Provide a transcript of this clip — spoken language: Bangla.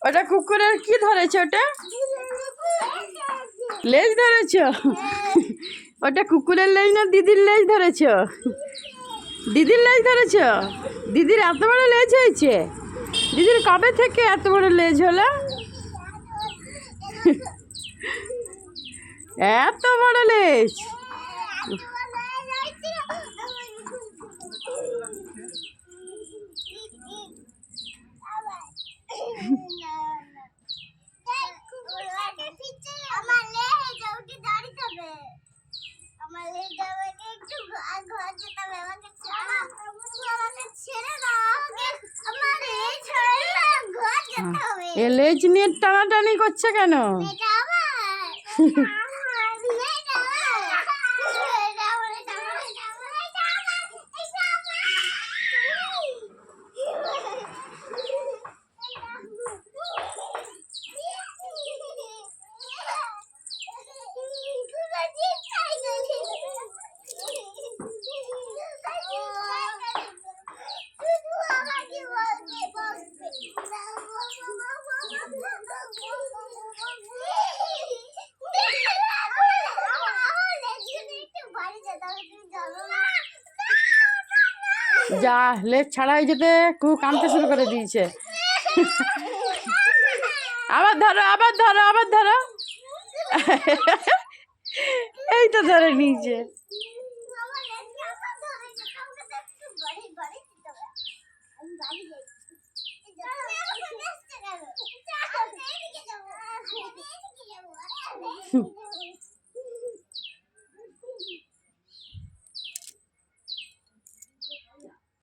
ওটা কুকুরের কি ধরেছে? ওটা লেজ ধরেছ? ওটা কুকুরের লেজ না দিদির লেজ ধরেছ? দিদির লেজ ধরেছ? দিদির এত বড় লেজ হয়েছে? দিদির কবে থেকে এত বড় লেজ হলো? এত বড় লেজ! এ লেজ নিয়ে টানাটানি করছে কেন? যা লেজ ছাড়াই যেতে খুব কাঁদতে শুরু করে দিয়েছে। আবার ধরো, আবার ধরো, আবার ধরো। এই তো ধরে নিয়েছে।